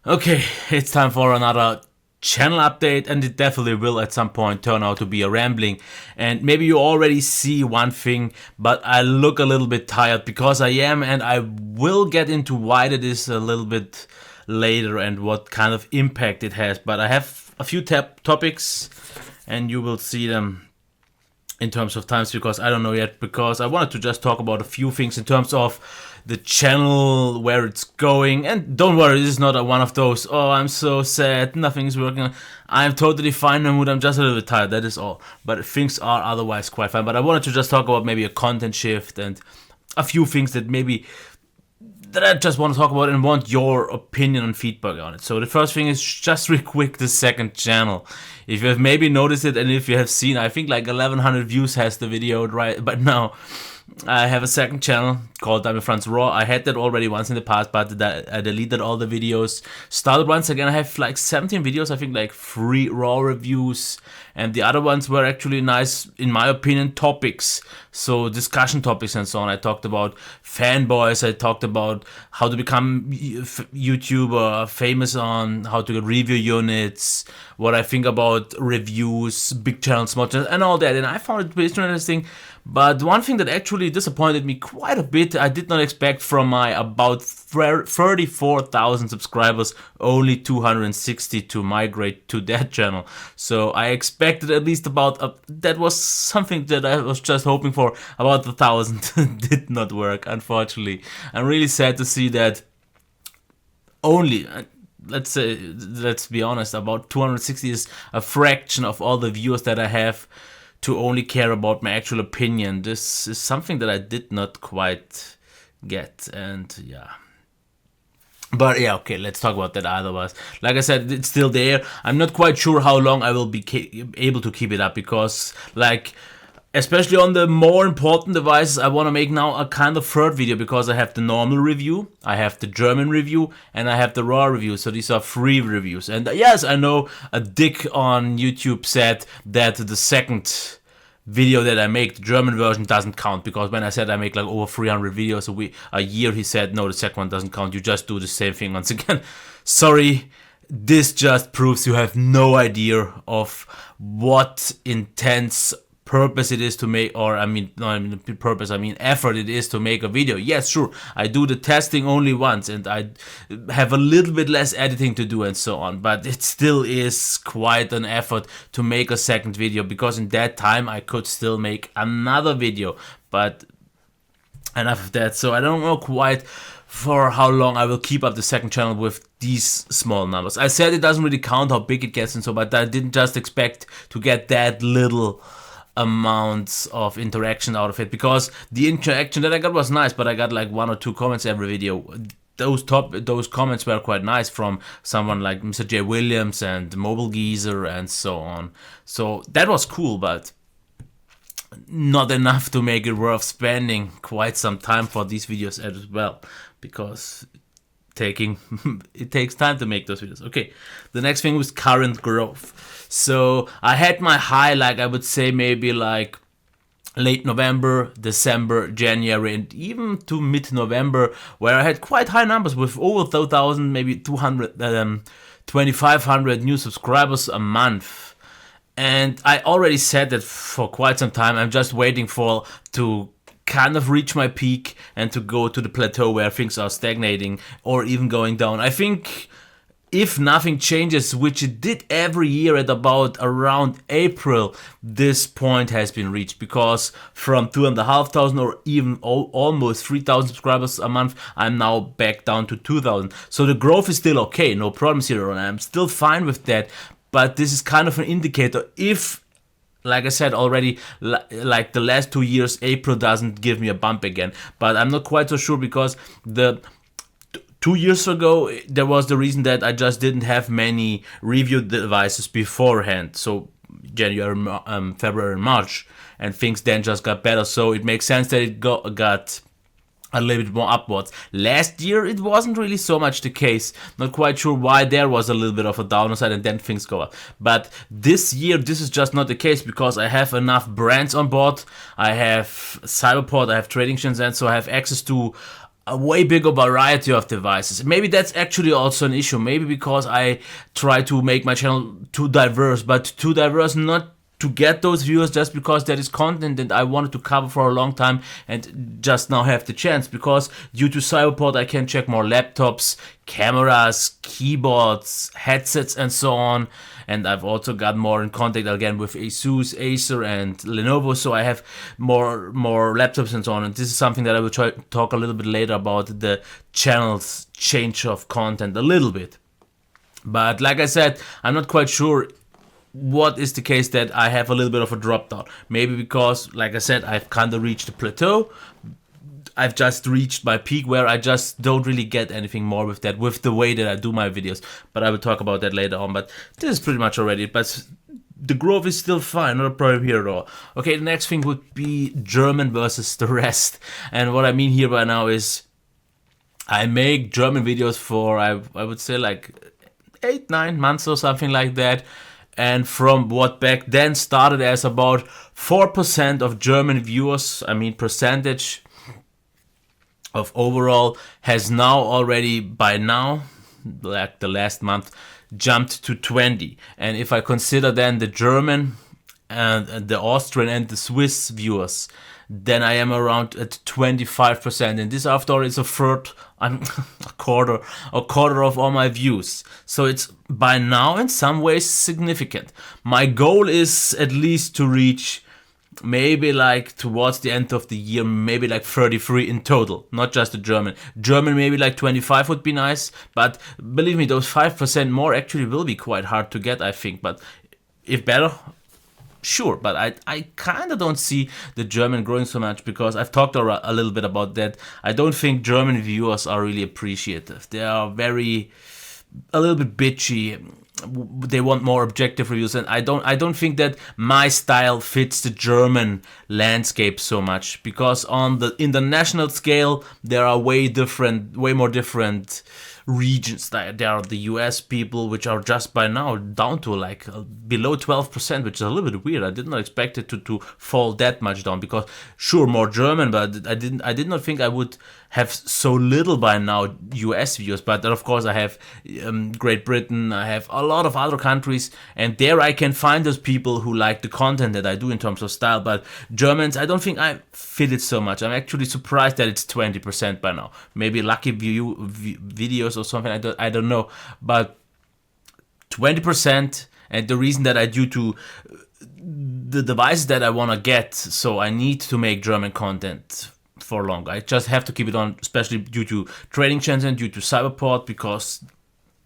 Okay, it's time for another channel update, and it definitely will at some point turn out to be a rambling. And maybe you already see one thing, but I look a little bit tired because I am, and I will get into why that is a little bit later and what kind of impact it has. But I have a few topics, and you will see them in terms of times because I don't know yet, because I wanted to just talk about a few things in terms of the channel, where it's going. And don't worry, this is not one of those, oh, I'm so sad, nothing's working. I'm totally fine in my mood, I'm just a little bit tired, that is all. But things are otherwise quite fine. But I wanted to just talk about maybe a content shift and a few things that I just want to talk about and want your opinion and feedback on it. So the first thing is just real quick, the second channel. If you have maybe noticed it, and if you have seen, I think like 1100 views has the video right, but now I have a second channel called Damir Raw. I had that already once in the past, but I deleted all the videos. Started once again. I have like 17 videos, I think like 3 raw reviews, and the other ones were actually nice, in my opinion, topics. So discussion topics and so on. I talked about fanboys. I talked about how to become YouTuber, famous on how to get review units, what I think about reviews, big channels, small channels, and all that. And I found it pretty interesting. But one thing that actually disappointed me quite a bit, I did not expect from my about 34,000 subscribers, only 260 to migrate to that channel. So I expected at least about, that was something that I was just hoping for, about 1,000. Did not work, unfortunately. I'm really sad to see that only, let's be honest, about 260 is a fraction of all the viewers that I have to only care about my actual opinion. This is something that I did not quite get, and yeah. But yeah, okay, let's talk about that otherwise. Like I said, it's still there. I'm not quite sure how long I will be able to keep it up, because like, especially on the more important devices, I want to make now a kind of third video, because I have the normal review, I have the German review, and I have the raw review. So these are 3 reviews. And yes, I know a dick on YouTube said that the second video that I make, the German version, doesn't count, because when I said I make like over 300 videos a year, he said, no, the second one doesn't count, you just do the same thing once again. Sorry, this just proves you have no idea of what intense purpose it is to make, or I mean effort it is to make a video. Yes, sure, I do the testing only once, and I have a little bit less editing to do and so on, but it still is quite an effort to make a second video, because in that time I could still make another video. But enough of that. So I don't know quite for how long I will keep up the second channel with these small numbers. I said it doesn't really count how big it gets and so, but I didn't just expect to get that little amounts of interaction out of it, because the interaction that I got was nice, but I got like 1 or 2 comments every video. Those comments were quite nice, from someone like Mr. J. Williams and Mobile Geezer and so on. So that was cool, but not enough to make it worth spending quite some time for these videos as well, because it takes time to make those videos. Okay, the next thing was current growth. So I had my high, like I would say maybe like late November, December, January, and even to mid-November, where I had quite high numbers with over 2,000, maybe 200, 2,500 new subscribers a month. And I already said that for quite some time. I'm just waiting to kind of reach my peak and to go to the plateau where things are stagnating or even going down. I think if nothing changes, which it did every year at about around April, this point has been reached, because from 2,500 or even almost 3,000 subscribers a month, I'm now back down to 2,000. So the growth is still okay, no problems here, and I'm still fine with that. But this is kind of an indicator if, like I said already, like the last 2 years, April doesn't give me a bump again. But I'm not quite so sure, because the 2 years ago, there was the reason that I just didn't have many review devices beforehand. So January, February, March, and things then just got better. So it makes sense that it got a little bit more upwards. Last year, it wasn't really so much the case. Not quite sure why there was a little bit of a downside and then things go up. But this year, this is just not the case, because I have enough brands on board. I have Cyberport, I have Trading Shenzhen, so I have access to a way bigger variety of devices. Maybe that's actually also an issue. Maybe because I try to make my channel too diverse, but too diverse not to get those viewers just because that is content that I wanted to cover for a long time and just now have the chance, because due to Cyberport I can check more laptops, cameras, keyboards, headsets and so on. And I've also got more in contact again with Asus, Acer and Lenovo, so I have more laptops and so on. And this is something that I will try to talk a little bit later about, the channel's change of content a little bit. But like I said, I'm not quite sure what is the case that I have a little bit of a drop down. Maybe because, like I said, I've kind of reached a plateau. I've just reached my peak where I just don't really get anything more with that, with the way that I do my videos. But I will talk about that later on. But this is pretty much already. But the growth is still fine, not a problem here at all. Okay, the next thing would be German versus the rest. And what I mean here right now is I make German videos for, I would say like 8-9 months or something like that. And from what back then started as about 4% of German viewers, I mean percentage of overall, has now already by now, like the last month, jumped to 20. And if I consider then the German and the Austrian and the Swiss viewers, then I am around at 25%, and this after all is a third, a quarter of all my views. So it's by now in some ways significant. My goal is at least to reach maybe like towards the end of the year, maybe like 33 in total, not just the German. German maybe like 25 would be nice, but believe me, those 5% more actually will be quite hard to get, I think. But if better, sure, but I kind of don't see the German growing so much, because I've talked a little bit about that. I don't think German viewers are really appreciative. They are a little bit bitchy. They want more objective reviews, and I don't think that my style fits the German landscape so much, because in the national scale there are way more different regions. There are the US people, which are just by now down to like below 12%, which is a little bit weird. I did not expect it to fall that much down, because sure, more German, but I did not think I would have so little by now US viewers. But then of course I have Great Britain, I have a lot of other countries, and there I can find those people who like the content that I do in terms of style. But Germans, I don't think I fit it so much. I'm actually surprised that it's 20% by now. Maybe lucky videos or something, I don't know, but 20%. And the reason that I due to the devices that I want to get, so I need to make German content for long. I just have to keep it on, especially due to trading channels and due to Cyberport, because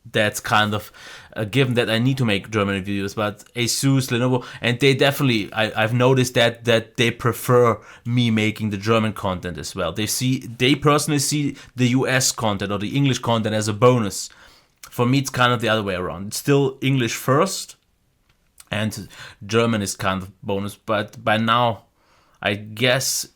that's kind of a given that I need to make German videos. But Asus, Lenovo, and they definitely, I've noticed that they prefer me making the German content as well. They personally see the US content or the English content as a bonus. For me, it's kind of the other way around. It's still English first, and German is kind of bonus. But by now, I guess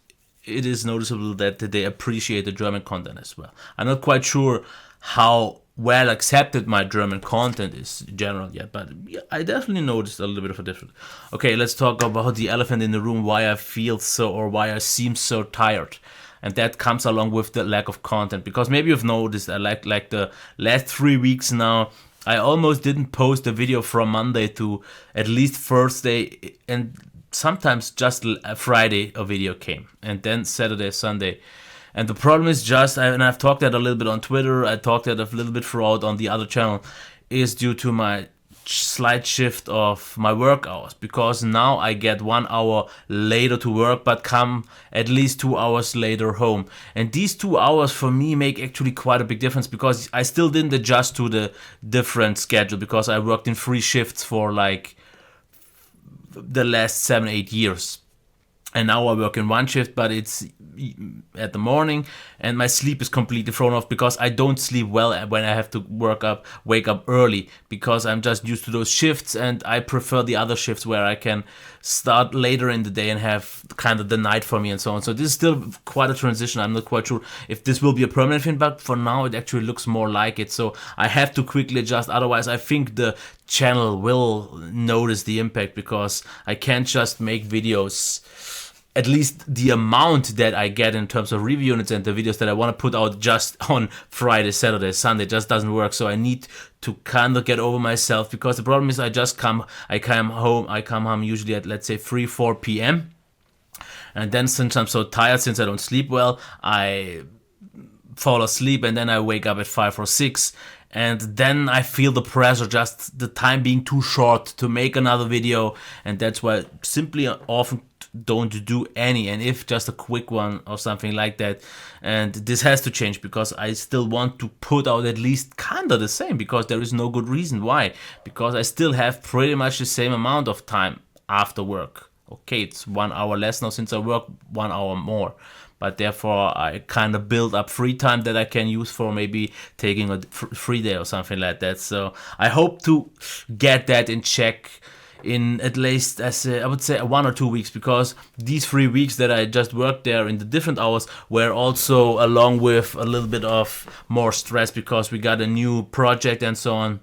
it is noticeable that they appreciate the German content as well. I'm not quite sure how well accepted my German content is in general yet, but yeah, I definitely noticed a little bit of a difference. Okay, let's talk about the elephant in the room, why I feel so, or why I seem so tired. And that comes along with the lack of content, because maybe you've noticed that like the last 3 weeks now, I almost didn't post a video from Monday to at least Thursday, and sometimes just Friday a video came, and then Saturday, Sunday. And the problem is just, and I've talked that a little bit on Twitter, I talked that a little bit throughout on the other channel, is due to my slight shift of my work hours, because now I get 1 hour later to work, but come at least 2 hours later home. And these 2 hours for me make actually quite a big difference, because I still didn't adjust to the different schedule, because I worked in 3 shifts for like the last 7-8 years. And now I work in 1 shift, but it's at the morning, and my sleep is completely thrown off, because I don't sleep well when I have to wake up early, because I'm just used to those shifts, and I prefer the other shifts where I can start later in the day and have kind of the night for me and so on. So this is still quite a transition. I'm not quite sure if this will be a permanent thing, but for now it actually looks more like it. So I have to quickly adjust. Otherwise, I think the channel will notice the impact, because I can't just make videos at least the amount that I get in terms of review units and the videos that I want to put out just on Friday, Saturday, Sunday just doesn't work. So I need to kind of get over myself, because the problem is I come home usually at, let's say, 3-4 p.m. And then since I'm so tired, since I don't sleep well, I fall asleep, and then I wake up at 5 or 6, and then I feel the pressure, just the time being too short to make another video, and that's why I simply often don't do any, and if just a quick one or something like that. And this has to change, because I still want to put out at least kinda the same, because there is no good reason why, because I still have pretty much the same amount of time after work. Okay, it's 1 hour less now since I work 1 hour more, but therefore I kind of build up free time that I can use for maybe taking a free day or something like that. So I hope to get that in check in at least, I would say, 1 or 2 weeks, because these 3 weeks that I just worked there in the different hours were also along with a little bit of more stress, because we got a new project and so on.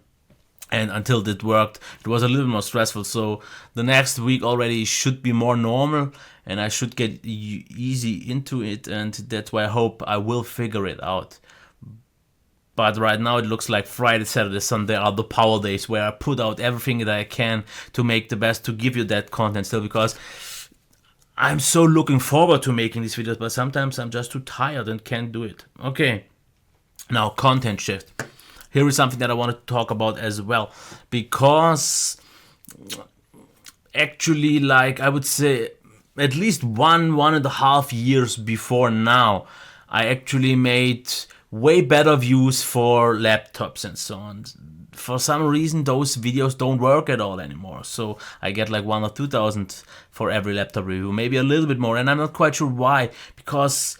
And until it worked, it was a little more stressful. So the next week already should be more normal, and I should get easy into it. And that's why I hope I will figure it out. But right now it looks like Friday, Saturday, Sunday are the power days, where I put out everything that I can to make the best, to give you that content still, because I'm so looking forward to making these videos, but sometimes I'm just too tired and can't do it. Okay, now content shift. Here is something that I want to talk about as well, because actually, like, I would say at least 1.5 years before now, I actually made way better views for laptops and so on. For some reason, those videos don't work at all anymore. So I get like 1,000 or 2,000 for every laptop review, maybe a little bit more. And I'm not quite sure why, because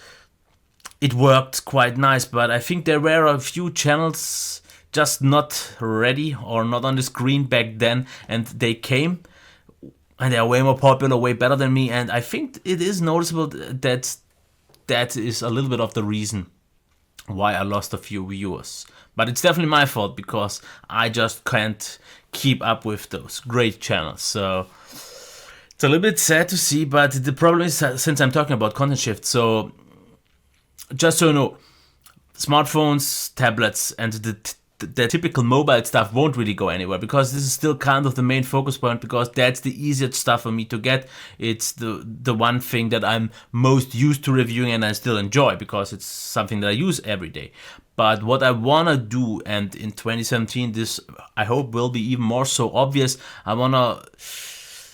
it worked quite nice. But I think there were a few channels just not ready or not on the screen back then. And they came, and they are way more popular, way better than me. And I think it is noticeable that that is a little bit of the reason why I lost a few viewers. But it's definitely my fault, because I just can't keep up with those great channels. So it's a little bit sad to see, but the problem is, since I'm talking about content shift, so just so you know, smartphones, tablets, and the typical mobile stuff won't really go anywhere, because this is still kind of the main focus point, because that's the easiest stuff for me to get. It's the one thing that I'm most used to reviewing and I still enjoy, because it's something that I use every day. But what I want to do, and in 2017 this I hope will be even more so obvious, I want to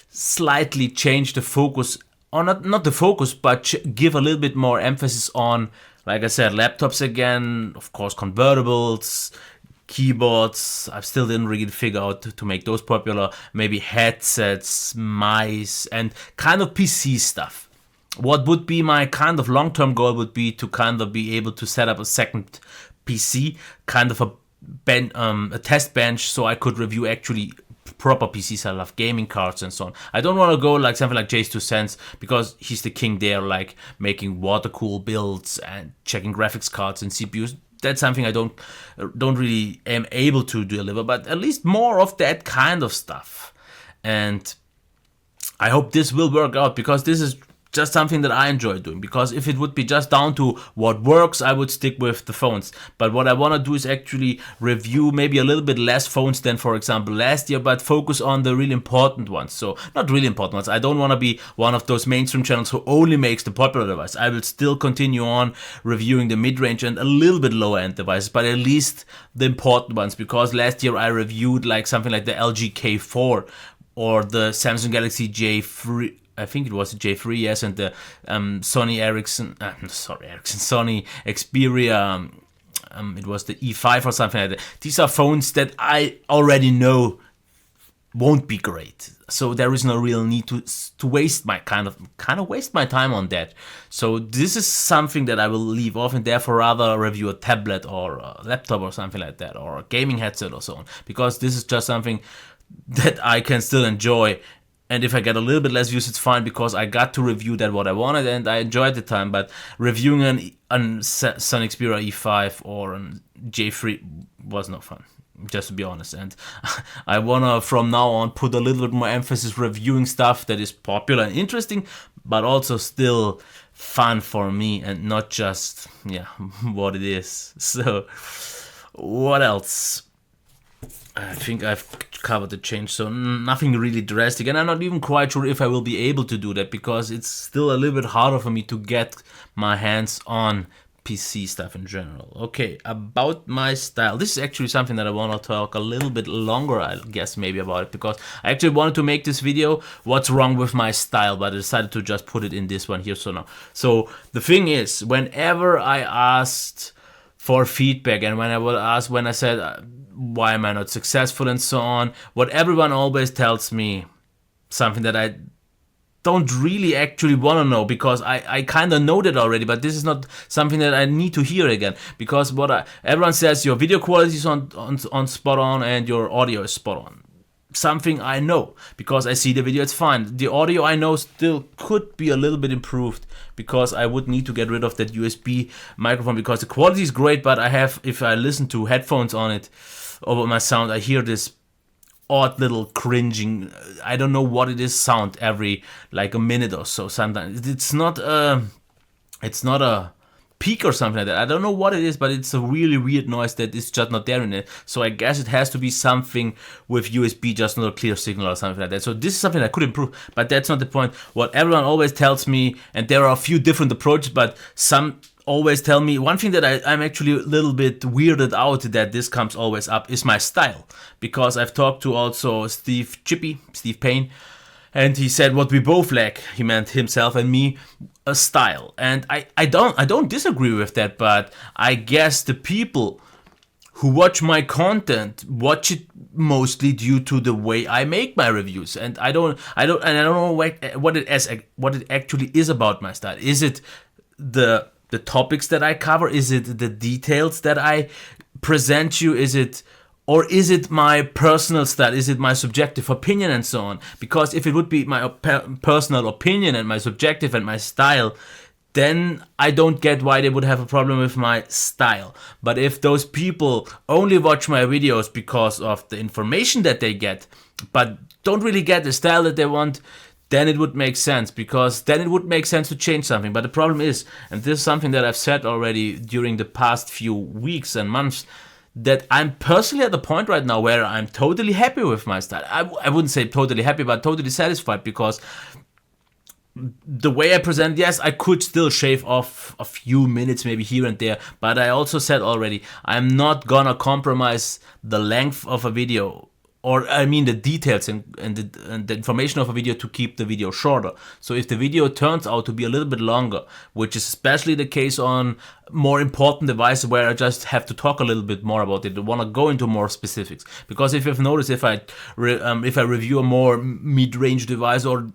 slightly change the focus, or not the focus, but give a little bit more emphasis on, like I said, laptops again, of course convertibles, keyboards. I still didn't really figure out to make those popular. Maybe headsets, mice, and kind of PC stuff. What would be my kind of long-term goal would be to kind of be able to set up a second PC, kind of a test bench, so I could review actually proper PCs. I love gaming cards and so on. I don't want to go like something like Jay's 2 cents, because he's the king there, like making water cool builds and checking graphics cards and CPUs. That's something I don't really am able to deliver, but at least more of that kind of stuff. And I hope this will work out, because this is just something that I enjoy doing. Because if it would be just down to what works, I would stick with the phones. But what I want to do is actually review maybe a little bit less phones than, for example, last year, but focus on the really important ones. So not really important ones. I don't want to be one of those mainstream channels who only makes the popular device. I will still continue on reviewing the mid-range and a little bit lower end devices, but at least the important ones. Because last year I reviewed like something like the LG K4 or the Samsung Galaxy J3. I think it was the J3, yes, and the Sony Xperia, it was the E5 or something like that. These are phones that I already know won't be great, so there is no real need to waste my kind of waste my time on that. So this is something that I will leave off, and therefore rather review a tablet or a laptop or something like that, or a gaming headset or so on, because this is just something that I can still enjoy. And if I get a little bit less views, it's fine, because I got to review that what I wanted and I enjoyed the time. But reviewing an Sony Xperia E5 or an J3 was no fun, just to be honest. And I want to, from now on, put a little bit more emphasis reviewing stuff that is popular and interesting, but also still fun for me and not just, yeah, what it is. So what else? I think I've covered the change, so nothing really drastic, and I'm not even quite sure if I will be able to do that, because it's still a little bit harder for me to get my hands on PC stuff in general. Okay, about my style. This is actually something that I want to talk a little bit longer, I guess, maybe about it, because I actually wanted to make this video, what's wrong with my style, but I decided to just put it in this one here. So the thing is, whenever I asked for feedback, and when I said, why am I not successful and so on, what everyone always tells me, something that I don't really actually want to know, because I kind of know that already, but this is not something that I need to hear again, because everyone says your video quality is on spot on and your audio is spot on. Something I know, because I see the video, it's fine. The audio I know still could be a little bit improved, because I would need to get rid of that USB microphone, because the quality is great, but if I listen to headphones on it over my sound, I hear this odd little cringing, I don't know what it is, sound every like a minute or so. Sometimes it's not a peak or something like that. I don't know what it is, but it's a really weird noise that is just not there in it. So I guess it has to be something with USB, just not a clear signal or something like that. So this is something I could improve, but that's not the point. What everyone always tells me, and there are a few different approaches, but some always tell me, one thing that I'm actually a little bit weirded out that this comes always up is my style, because I've talked to also Steve Payne, and he said what we both lack, he meant himself and me, a style. And I don't disagree with that, but I guess the people who watch my content watch it mostly due to the way I make my reviews, and I don't know what it actually is about my style. Is it the topics that I cover? Is it the details that I present you? Is it my personal style? Is it my subjective opinion and so on? Because if it would be my personal opinion and my subjective and my style, then I don't get why they would have a problem with my style. But if those people only watch my videos because of the information that they get, but don't really get the style that they want, then it would make sense, because then it would make sense to change something. But the problem is, and this is something that I've said already during the past few weeks and months, that I'm personally at the point right now where I'm totally happy with my style. I wouldn't say totally happy, but totally satisfied, because the way I present, yes, I could still shave off a few minutes maybe here and there, but I also said already, I'm not gonna compromise the length of a video, or I mean the details and the information of a video, to keep the video shorter. So if the video turns out to be a little bit longer, which is especially the case on more important devices where I just have to talk a little bit more about it, I want to go into more specifics. Because if you've noticed, if I review a more mid-range device, or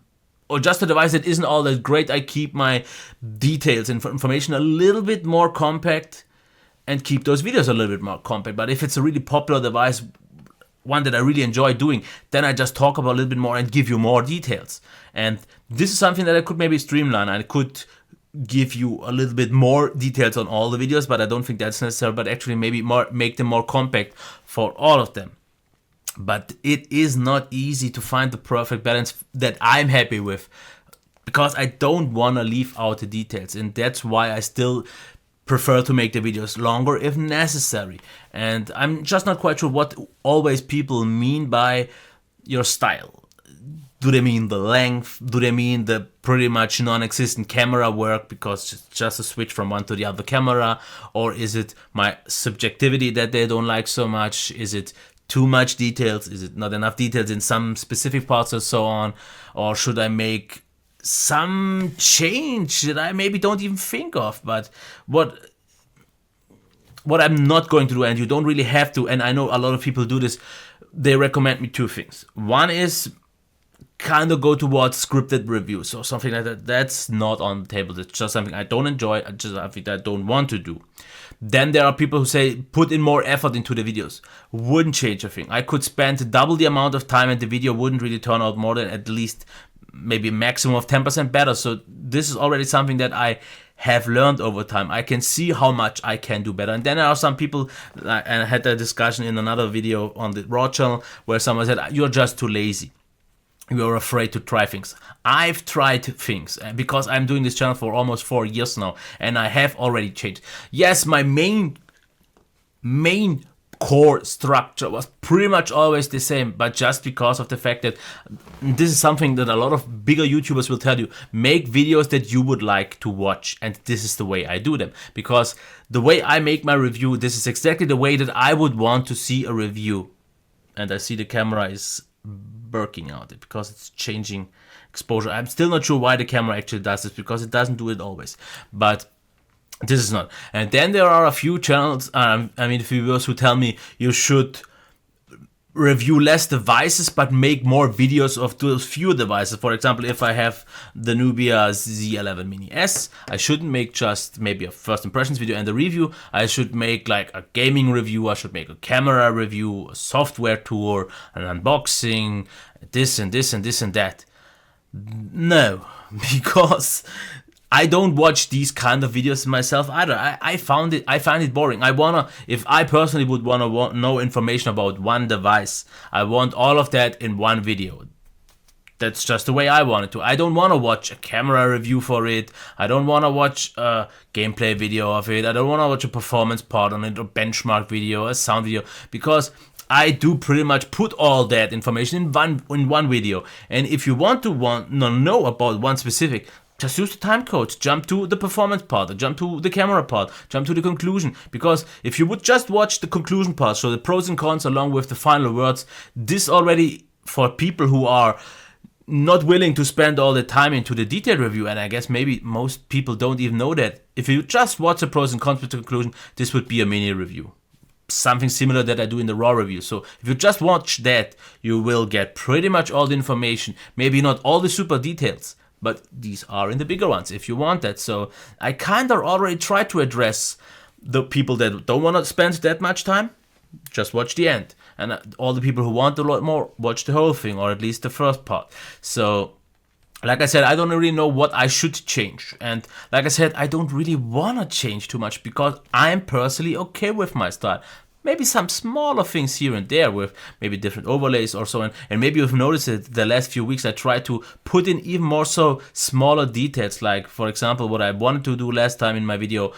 just a device that isn't all that great, I keep my details and information a little bit more compact and keep those videos a little bit more compact. But if it's a really popular device, one that I really enjoy doing, then I just talk about a little bit more and give you more details. And this is something that I could maybe streamline. I could give you a little bit more details on all the videos, but I don't think that's necessary, but actually maybe make them more compact for all of them. But it is not easy to find the perfect balance that I'm happy with, because I don't want to leave out the details, and that's why I still prefer to make the videos longer if necessary. And I'm just not quite sure what always people mean by your style. Do they mean the length? Do they mean the pretty much non-existent camera work, because it's just a switch from one to the other camera? Or is it my subjectivity that they don't like so much? Is it too much details? Is it not enough details in some specific parts or so on? Or should I make some change that I maybe don't even think of? But what I'm not going to do, and you don't really have to, and I know a lot of people do this, they recommend me two things. One is kind of go towards scripted reviews or something like that. That's not on the table. That's just something I don't enjoy. Just something that I don't want to do. Then there are people who say put in more effort into the videos. Wouldn't change a thing. I could spend double the amount of time and the video wouldn't really turn out more than at least maybe maximum of 10% better. So this is already something that I have learned over time. I can see how much I can do better. And then there are some people, and I had a discussion in another video on the Raw channel where someone said, you're just too lazy. you're afraid to try things. I've tried things because I'm doing this channel for almost 4 years now, and I have already changed. Yes, my main core structure was pretty much always the same, but just because of the fact that this is something that a lot of bigger YouTubers will tell you: make videos that you would like to watch, and this is the way I do them. Because the way I make my review, this is exactly the way that I would want to see a review. And I see the camera is burking out because it's changing exposure. I'm still not sure why the camera actually does this, because it doesn't do it always, but this is not. And then there are a few channels, viewers who tell me you should review less devices but make more videos of those few devices. For example, if I have the Nubia Z11 Mini S, I shouldn't make just maybe a first impressions video and a review. I should make like a gaming review, I should make a camera review, a software tour, an unboxing, this and this and this and that. No, because I don't watch these kind of videos myself either. I find it boring. If I personally would want to know information about one device, I want all of that in one video. That's just the way I want it to. I don't want to watch a camera review for it. I don't want to watch a gameplay video of it. I don't want to watch a performance part on it, or benchmark video, a sound video, because I do pretty much put all that information in one video. And if you want to know about one specific, just use the timecodes, jump to the performance part, jump to the camera part, jump to the conclusion. Because if you would just watch the conclusion part, so the pros and cons along with the final words, this already, for people who are not willing to spend all the time into the detailed review, and I guess maybe most people don't even know that, if you just watch the pros and cons with the conclusion, this would be a mini review. Something similar that I do in the raw review. So if you just watch that, you will get pretty much all the information, maybe not all the super details, but these are in the bigger ones if you want that. So I kind of already tried to address the people that don't want to spend that much time, just watch the end. And all the people who want a lot more, watch the whole thing, or at least the first part. So, like I said, I don't really know what I should change. And like I said, I don't really want to change too much because I'm personally okay with my style. Maybe some smaller things here and there with maybe different overlays or so on. And maybe you've noticed it the last few weeks I tried to put in even more so smaller details. Like, for example, what I wanted to do last time in my video,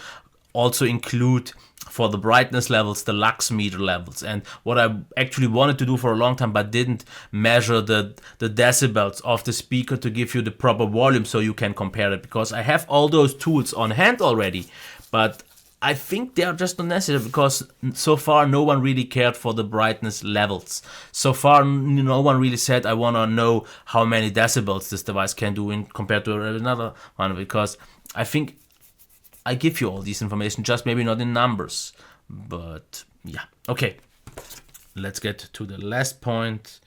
also include for the brightness levels, the lux meter levels. And what I actually wanted to do for a long time but didn't measure the decibels of the speaker to give you the proper volume so you can compare it. Because I have all those tools on hand already, but I think they are just not necessary because so far no one really cared for the brightness levels. So far no one really said, I want to know how many decibels this device can do in compared to another one, because I think I give you all this information, just maybe not in numbers. But yeah, okay. Let's get to the last point,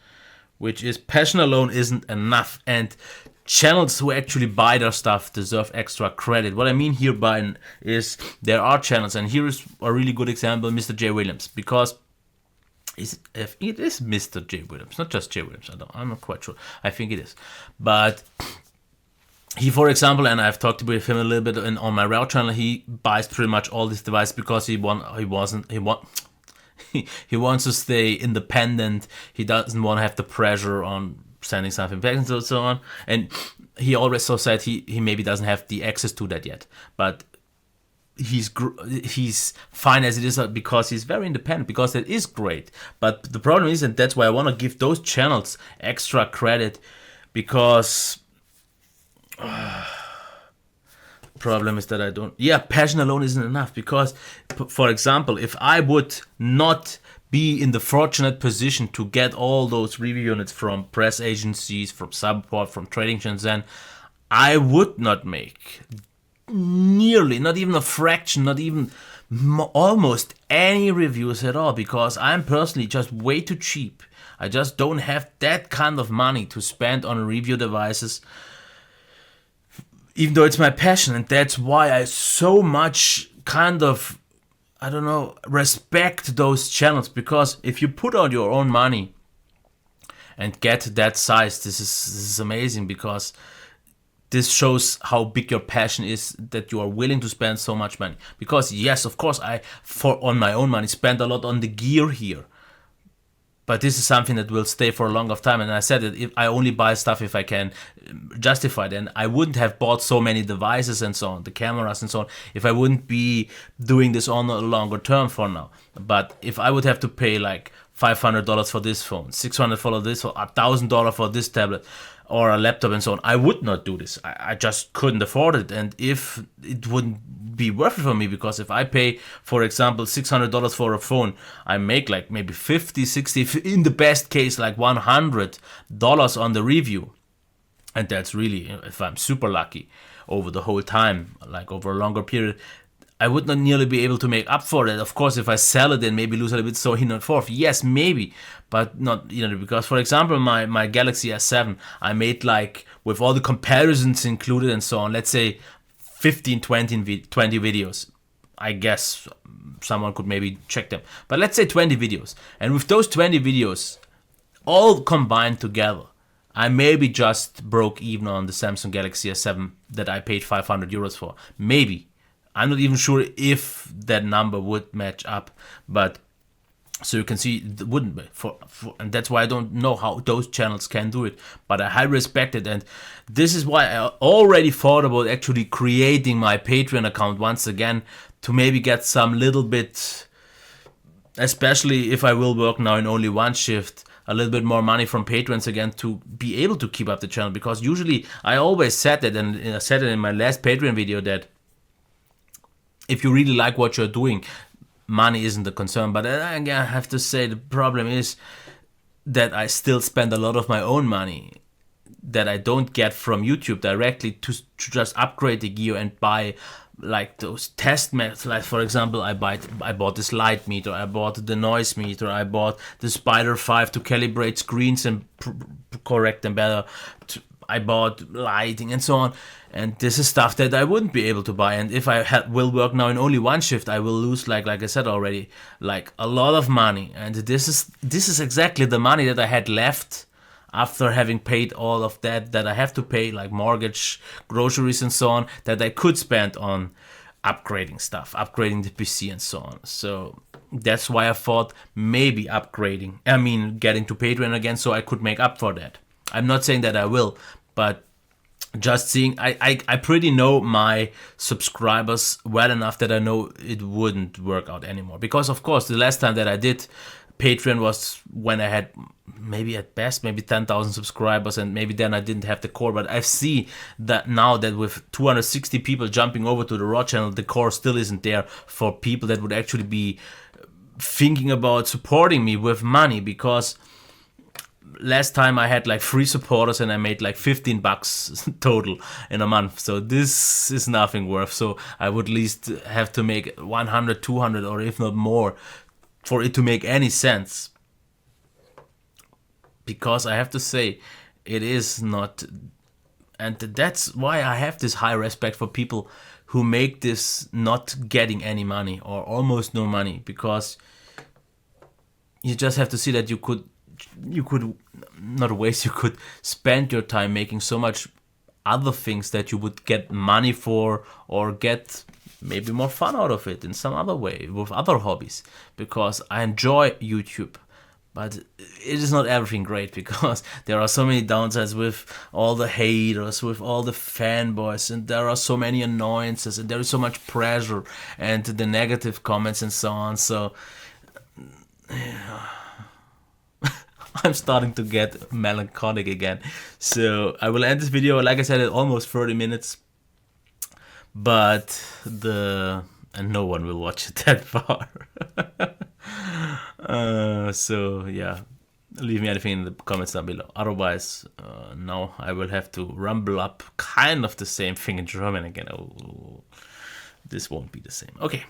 which is passion alone isn't enough, and channels who actually buy their stuff deserve extra credit. What I mean here by is there are channels, and here is a really good example, Mr. J. Williams, because it is Mr. J. Williams, not just J. Williams. I'm not quite sure. I think it is, but he, for example, and I've talked with him a little bit on my Raw channel, he buys pretty much all these devices because he wants to stay independent. He doesn't want to have the pressure on sending something back and so on. And he also said he maybe doesn't have the access to that yet, but he's fine as it is because he's very independent, because that is great. But the problem is, and that's why I want to give those channels extra credit, because problem is that I don't. Yeah, passion alone isn't enough, because, for example, if I would not be in the fortunate position to get all those review units from press agencies, from support, from trading Shenzhen, I would not make nearly, not even a fraction, not even almost any reviews at all, because I'm personally just way too cheap. I just don't have that kind of money to spend on review devices, even though it's my passion. And that's why I so much kind of, I don't know, respect those channels, because if you put out your own money and get that size, this is amazing, because this shows how big your passion is, that you are willing to spend so much money. Because yes, of course, on my own money spend a lot on the gear here, but this is something that will stay for a long of time. And I said that if I only buy stuff if I can justify it, and I wouldn't have bought so many devices and so on, the cameras and so on, if I wouldn't be doing this on a longer term for now. But if I would have to pay like $500 for this phone, $600 for this, or $1,000 for this tablet or a laptop and so on, I would not do this. I just couldn't afford it. And if it wouldn't be worth it for me, because if I pay, for example, $600 for a phone, I make like maybe 50, 60, in the best case, like $100 on the review. And that's really, if I'm super lucky, over the whole time, like over a longer period, I would not nearly be able to make up for it. Of course, if I sell it and maybe lose a little bit, so here and forth, yes, maybe, but not, because, for example, my Galaxy S7, I made like, with all the comparisons included and so on, let's say 15, 20 videos. I guess someone could maybe check them. But let's say 20 videos. And with those 20 videos, all combined together, I maybe just broke even on the Samsung Galaxy S7 that I paid 500 euros for. Maybe. I'm not even sure if that number would match up, but so you can see it wouldn't be and that's why I don't know how those channels can do it, but I highly respect it. And this is why I already thought about actually creating my Patreon account once again, to maybe get some little bit, especially if I will work now in only one shift, a little bit more money from patrons again, to be able to keep up the channel. Because usually I always said that, and I said it in my last Patreon video, that if you really like what you're doing, money isn't a concern. But again, I have to say the problem is that I still spend a lot of my own money that I don't get from YouTube directly to just upgrade the gear and buy like those test methods. Like, for example, I bought this light meter, I bought the noise meter, I bought the Spider 5 to calibrate screens and correct them better. I bought lighting and so on. And this is stuff that I wouldn't be able to buy. And if I will work now in only one shift, I will lose, like I said already, like a lot of money. And this is exactly the money that I had left after having paid all of that I have to pay, like mortgage, groceries and so on, that I could spend on upgrading stuff, upgrading the PC and so on. So that's why I thought maybe getting to Patreon again, so I could make up for that. I'm not saying that I will, but just seeing, I pretty know my subscribers well enough that I know it wouldn't work out anymore. Because of course, the last time that I did Patreon was when I had maybe at best maybe 10,000 subscribers, and maybe then I didn't have the core. But I see that now that with 260 people jumping over to the Raw channel, the core still isn't there for people that would actually be thinking about supporting me with money. Because last time I had like 3 supporters and I made like $15 total in a month. So this is nothing worth. So I would at least have to make 100, 200, or if not more, for it to make any sense. Because I have to say, it is not, and that's why I have this high respect for people who make this not getting any money or almost no money. Because you just have to see that you could not waste, you could spend your time making so much other things that you would get money for, or get maybe more fun out of it in some other way with other hobbies. Because I enjoy YouTube, but it is not everything great, because there are so many downsides with all the haters, with all the fanboys, and there are so many annoyances, and there is so much pressure and the negative comments and so on. So I'm starting to get melancholic again. So I will end this video, like I said, at almost 30 minutes. But and no one will watch it that far. So yeah, leave me anything in the comments down below. Otherwise, now I will have to rumble up kind of the same thing in German again. Oh, this won't be the same. Okay.